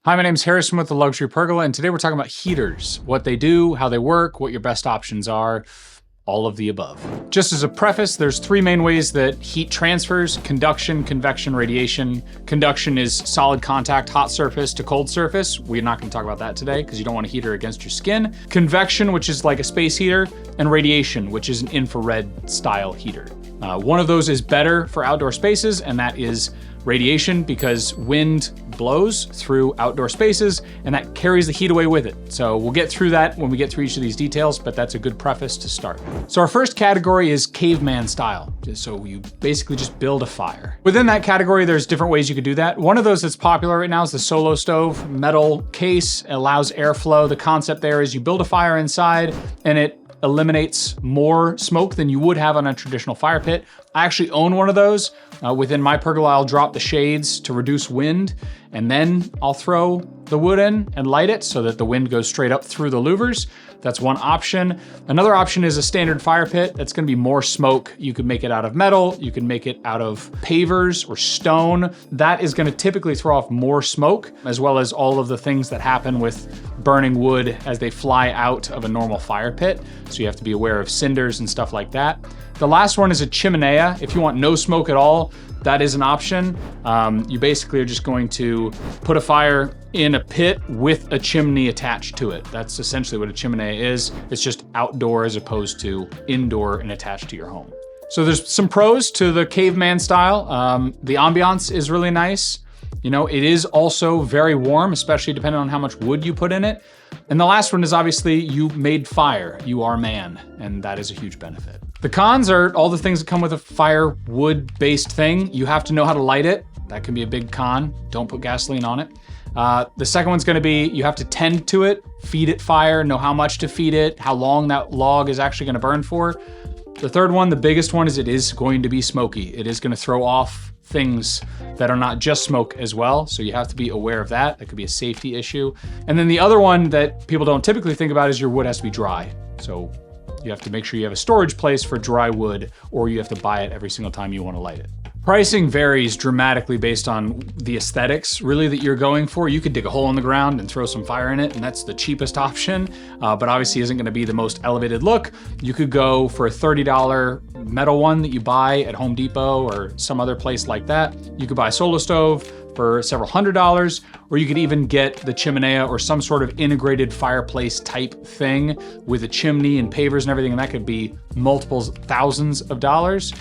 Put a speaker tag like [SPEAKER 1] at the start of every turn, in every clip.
[SPEAKER 1] Hi, my name's Harrison with the Luxury Pergola, and today we're talking about heaters, what they do, how they work, what your best options are, all of the above. Just as a preface, there's three main ways that heat transfers: conduction, convection, radiation. Conduction is solid contact, hot surface to cold surface. We're not gonna talk about that today because you don't want a heater against your skin. Convection, which is like a space heater, and radiation, which is an infrared style heater. One of those is better for outdoor spaces, and that is radiation, because wind blows through outdoor spaces and that carries the heat away with it. So we'll get through that when we get through each of these details, but that's a good preface to start. So our first category is caveman style. So you basically just build a fire. Within that category, there's different ways you could do that. One of those that's popular right now is the solo stove. Metal case, allows airflow. The concept there is you build a fire inside and it eliminates more smoke than you would have on a traditional fire pit. I actually own one of those. Within my pergola, I'll drop the shades to reduce wind, and then I'll throw the wood in and light it so that the wind goes straight up through the louvers. That's one option. Another option is a standard fire pit. That's gonna be more smoke. You could make it out of metal, you can make it out of pavers or stone. That is gonna typically throw off more smoke, as well as all of the things that happen with burning wood as they fly out of a normal fire pit. So you have to be aware of cinders and stuff like that. The last one is a chimenea. If you want no smoke at all, that is an option. You basically are just going to put a fire in a pit with a chimney attached to it. That's essentially what a chimenea is. It's just outdoor as opposed to indoor and attached to your home. So there's some pros to the caveman style. The ambiance is really nice. You know, it is also very warm, especially depending on how much wood you put in it. And the last one is obviously you made fire, you are man, and that is a huge benefit. The cons are all the things that come with a firewood-based thing. You have to know how to light it. That can be a big con. Don't put gasoline on it. The second one's gonna be you have to tend to it, feed it fire, know how much to feed it, how long that log is actually gonna burn for. The third one, the biggest one, is it is going to be smoky. It is gonna throw off things that are not just smoke as well. So you have to be aware of that. That could be a safety issue. And then the other one that people don't typically think about is your wood has to be dry. So you have to make sure you have a storage place for dry wood, or you have to buy it every single time you want to light it. Pricing varies dramatically based on the aesthetics really that you're going for. You could dig a hole in the ground and throw some fire in it, and that's the cheapest option, but obviously isn't gonna be the most elevated look. You could go for a $30 metal one that you buy at Home Depot or some other place like that. You could buy a solo stove for several $100s, or you could even get the chimenea or some sort of integrated fireplace type thing with a chimney and pavers and everything, and that could be multiples, thousands of dollars.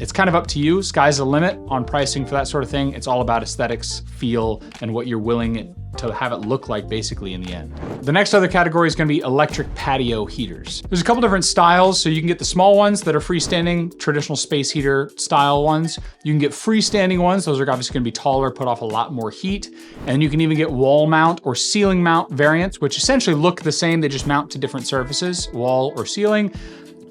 [SPEAKER 1] It's kind of up to you. Sky's the limit on pricing for that sort of thing. It's all about aesthetics, feel, and what you're willing to have it look like basically in the end. The next other category is gonna be electric patio heaters. There's a couple different styles. So you can get the small ones that are freestanding, traditional space heater style ones. You can get freestanding ones. Those are obviously gonna be taller, put off a lot more heat. And you can even get wall mount or ceiling mount variants, which essentially look the same. They just mount to different surfaces, wall or ceiling.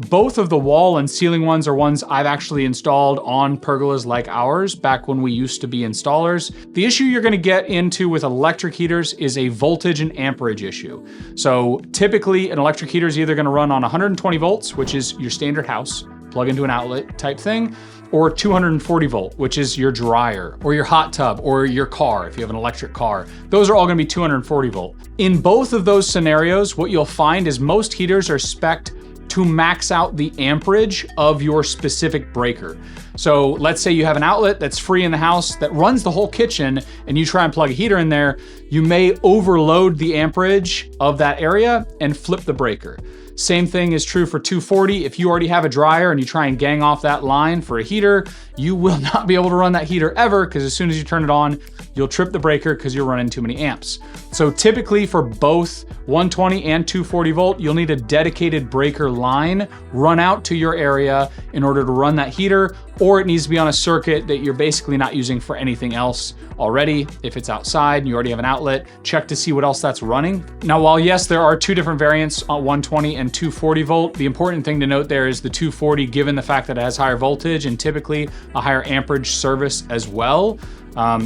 [SPEAKER 1] Both of the wall and ceiling ones are ones I've actually installed on pergolas like ours back when we used to be installers. The issue you're gonna get into with electric heaters is a voltage and amperage issue. So typically an electric heater is either gonna run on 120 volts, which is your standard house, plug into an outlet type thing, or 240 volt, which is your dryer or your hot tub or your car if you have an electric car. Those are all gonna be 240 volt. In both of those scenarios, what you'll find is most heaters are spec'd to max out the amperage of your specific breaker. So let's say you have an outlet that's free in the house that runs the whole kitchen and you try and plug a heater in there, you may overload the amperage of that area and flip the breaker. Same thing is true for 240. If you already have a dryer and you try and gang off that line for a heater, you will not be able to run that heater ever, because as soon as you turn it on, you'll trip the breaker because you're running too many amps. So typically for both 120 and 240 volt, you'll need a dedicated breaker line run out to your area in order to run that heater, or it needs to be on a circuit that you're basically not using for anything else already. If it's outside and you already have an outlet, check to see what else that's running. Now, while yes, there are two different variants on 120 and 240 volt, the important thing to note there is the 240, given the fact that it has higher voltage and typically a higher amperage service as well,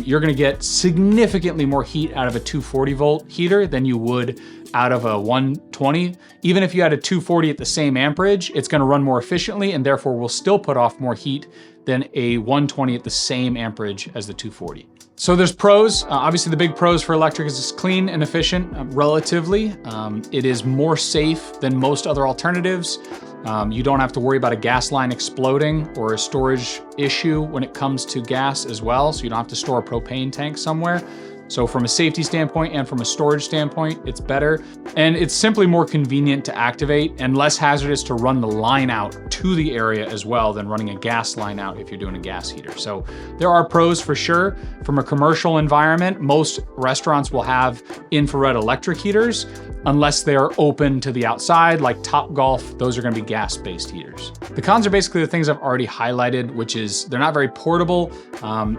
[SPEAKER 1] you're gonna get significantly more heat out of a 240 volt heater than you would out of a 120. Even if you had a 240 at the same amperage, it's gonna run more efficiently and therefore will still put off more heat than a 120 at the same amperage as the 240. So there's pros. Obviously the big pros for electric is it's clean and efficient, relatively. It is more safe than most other alternatives. You don't have to worry about a gas line exploding or a storage issue when it comes to gas as well. So you don't have to store a propane tank somewhere. So from a safety standpoint and from a storage standpoint, it's better. And it's simply more convenient to activate and less hazardous to run the line out to the area as well than running a gas line out if you're doing a gas heater. So there are pros for sure. From a commercial environment, most restaurants will have infrared electric heaters unless they're open to the outside, like Topgolf. Those are gonna be gas-based heaters. The cons are basically the things I've already highlighted, which is they're not very portable.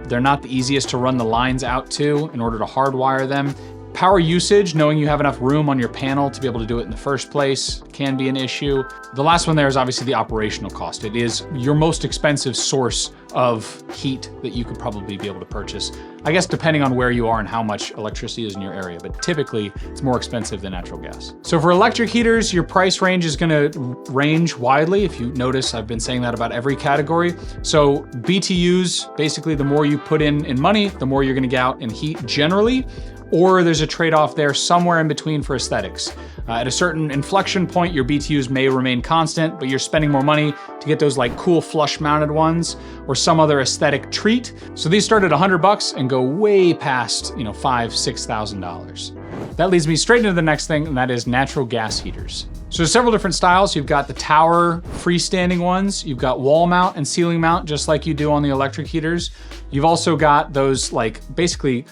[SPEAKER 1] They're not the easiest to run the lines out to in order to hardwire them. Power usage, knowing you have enough room on your panel to be able to do it in the first place, can be an issue. The last one there is obviously the operational cost. It is your most expensive source of heat that you could probably be able to purchase. I guess depending on where you are and how much electricity is in your area, but typically it's more expensive than natural gas. So for electric heaters, your price range is gonna range widely. If you notice, I've been saying that about every category. So BTUs, basically the more you put in money, the more you're gonna get out in heat generally. Or there's a trade-off there somewhere in between for aesthetics. At a certain inflection point, your BTUs may remain constant, but you're spending more money to get those like cool flush mounted ones or some other aesthetic treat. So these start at $100 and go way past, $5,000, $6,000. That leads me straight into the next thing, and that is natural gas heaters. So there's several different styles. You've got the tower freestanding ones. You've got wall mount and ceiling mount, just like you do on the electric heaters. You've also got those like basically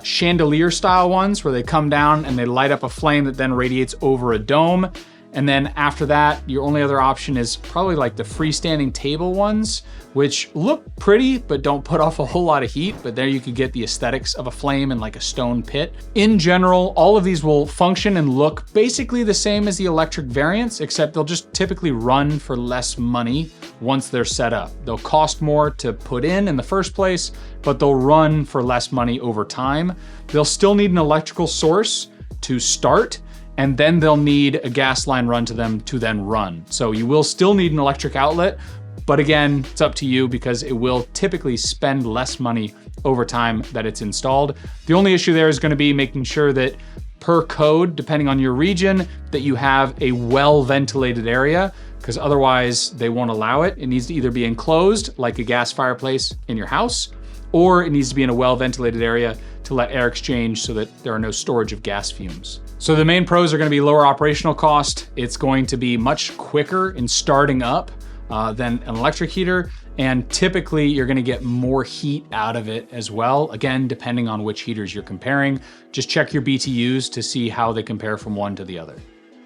[SPEAKER 1] chandelier style ones where they come down and they light up a flame that then radiates over a dome. And then after that, your only other option is probably like the freestanding table ones, which look pretty, but don't put off a whole lot of heat, but there you could get the aesthetics of a flame and like a stone pit. In general, all of these will function and look basically the same as the electric variants, except they'll just typically run for less money once they're set up. They'll cost more to put in the first place, but they'll run for less money over time. They'll still need an electrical source to start, and then they'll need a gas line run to them to then run. So you will still need an electric outlet, but again, it's up to you because it will typically spend less money over time that it's installed. The only issue there is gonna be making sure that per code, depending on your region, that you have a well-ventilated area, because otherwise they won't allow it. It needs to either be enclosed, like a gas fireplace in your house, or it needs to be in a well-ventilated area to let air exchange so that there are no storage of gas fumes. So the main pros are gonna be lower operational cost. It's going to be much quicker in starting up than an electric heater. And typically you're gonna get more heat out of it as well. Again, depending on which heaters you're comparing. Just check your BTUs to see how they compare from one to the other.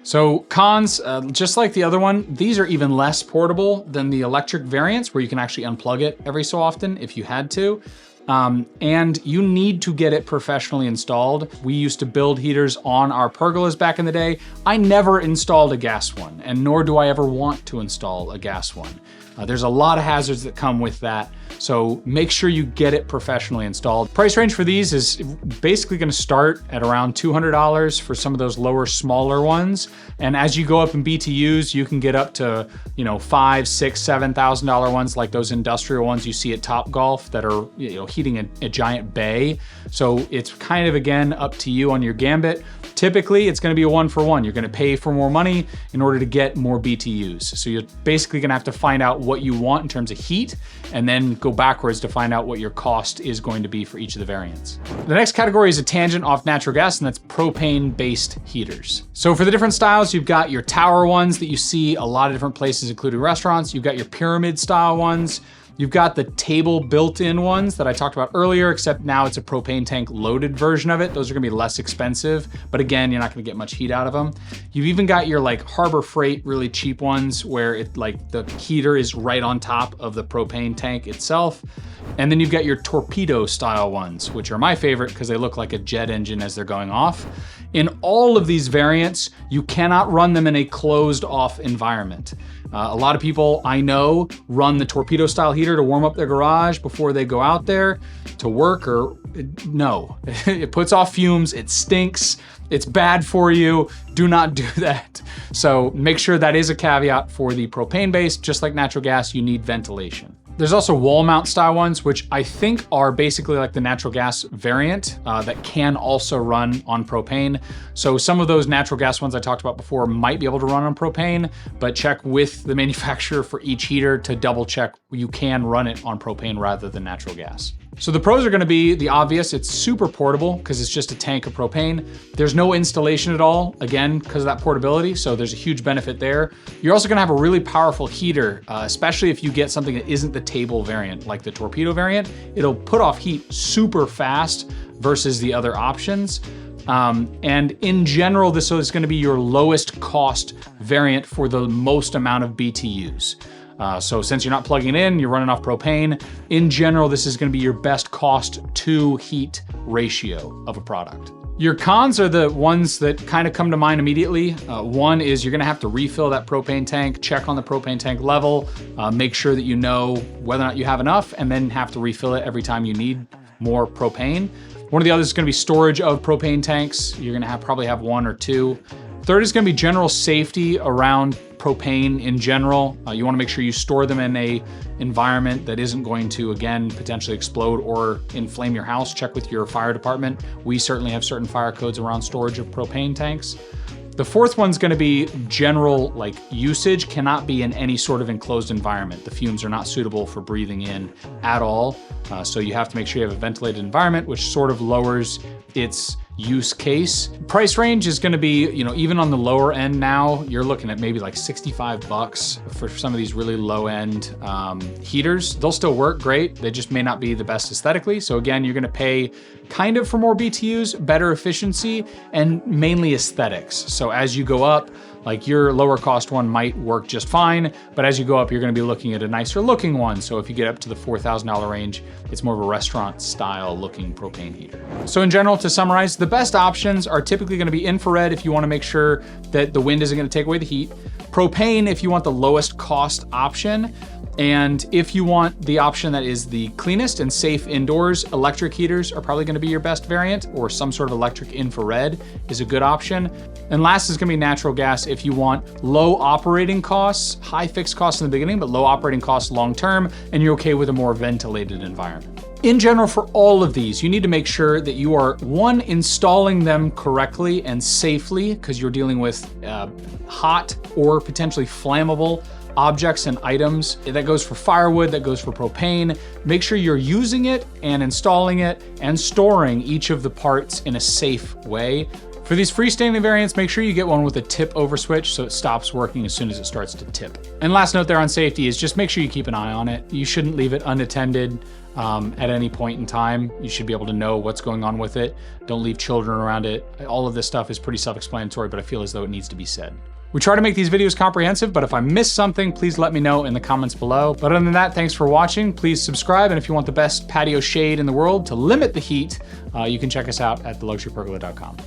[SPEAKER 1] So cons, just like the other one, these are even less portable than the electric variants where you can actually unplug it every so often if you had to. And you need to get it professionally installed. We used to build heaters on our pergolas back in the day. I never installed a gas one, and nor do I ever want to install a gas one. There's a lot of hazards that come with that, so make sure you get it professionally installed. Price range for these is basically gonna start at around $200 for some of those lower, smaller ones. And as you go up in BTUs, you can get up to $5,000, $6,000, $7,000 ones like those industrial ones you see at Topgolf that are heating a giant bay. So it's kind of, again, up to you on your gambit. Typically, it's gonna be a one-for-one. You're gonna pay for more money in order to get more BTUs. So you're basically gonna have to find out what you want in terms of heat and then go backwards to find out what your cost is going to be for each of the variants. The next category is a tangent off natural gas, and that's propane-based heaters. So for the different styles, you've got your tower ones that you see a lot of different places, including restaurants. You've got your pyramid-style ones. You've got the table built-in ones that I talked about earlier, except now it's a propane tank loaded version of it. Those are gonna be less expensive, but again, you're not gonna get much heat out of them. You've even got your like Harbor Freight, really cheap ones where it like the heater is right on top of the propane tank itself. And then you've got your torpedo style ones, which are my favorite because they look like a jet engine as they're going off. In all of these variants, you cannot run them in a closed off environment. A lot of people I know run the torpedo style heater to warm up their garage before they go out there to work, or no, it puts off fumes, it stinks, it's bad for you, do not do that. So make sure that is a caveat for the propane based, just like natural gas, you need ventilation. There's also wall mount style ones, which I think are basically like the natural gas variant that can also run on propane. So some of those natural gas ones I talked about before might be able to run on propane, but check with the manufacturer for each heater to double check you can run it on propane rather than natural gas. So the pros are gonna be the obvious. It's super portable because it's just a tank of propane. There's no installation at all, again, because of that portability. So there's a huge benefit there. You're also gonna have a really powerful heater, especially if you get something that isn't the table variant, like the torpedo variant. It'll put off heat super fast versus the other options. And in general, this is gonna be your lowest cost variant for the most amount of BTUs. So since you're not plugging it in, you're running off propane, in general, this is gonna be your best cost to heat ratio of a product. Your cons are the ones that kind of come to mind immediately. One is you're gonna have to refill that propane tank, check on the propane tank level, make sure that you know whether or not you have enough, and then have to refill it every time you need more propane. One of the others is gonna be storage of propane tanks. You're gonna probably have one or two. Third is gonna be general safety around propane in general. You wanna make sure you store them in a environment that isn't going to, again, potentially explode or inflame your house. Check with your fire department. We certainly have certain fire codes around storage of propane tanks. The fourth one's gonna be general usage, cannot be in any sort of enclosed environment. The fumes are not suitable for breathing in at all. So you have to make sure you have a ventilated environment, which sort of lowers its use case. Price range is gonna be, even on the lower end now, you're looking at maybe like 65 bucks for some of these really low end heaters. They'll still work great. They just may not be the best aesthetically. So again, you're gonna pay kind of for more BTUs, better efficiency, and mainly aesthetics. So as you go up, your lower cost one might work just fine, but as you go up, you're gonna be looking at a nicer looking one. So if you get up to the $4,000 range, it's more of a restaurant style looking propane heater. So in general, to summarize, the best options are typically gonna be infrared if you wanna make sure that the wind isn't gonna take away the heat, propane if you want the lowest cost option, and if you want the option that is the cleanest and safe indoors, electric heaters are probably gonna be your best variant, or some sort of electric infrared is a good option. And last is gonna be natural gas if you want low operating costs, high fixed costs in the beginning, but low operating costs long-term, and you're okay with a more ventilated environment. In general, for all of these, you need to make sure that you are, one, installing them correctly and safely, because you're dealing with hot or potentially flammable objects and items. That goes for firewood, that goes for propane. Make sure you're using it and installing it and storing each of the parts in a safe way. For these freestanding variants, make sure you get one with a tip over switch so it stops working as soon as it starts to tip. And last note there on safety is just make sure you keep an eye on it. You shouldn't leave it unattended at any point in time. You should be able to know what's going on with it. Don't leave children around it. All of this stuff is pretty self-explanatory, but I feel as though it needs to be said. We try to make these videos comprehensive, but if I missed something, please let me know in the comments below. But other than that, thanks for watching. Please subscribe, and if you want the best patio shade in the world to limit the heat, you can check us out at theluxurypergola.com.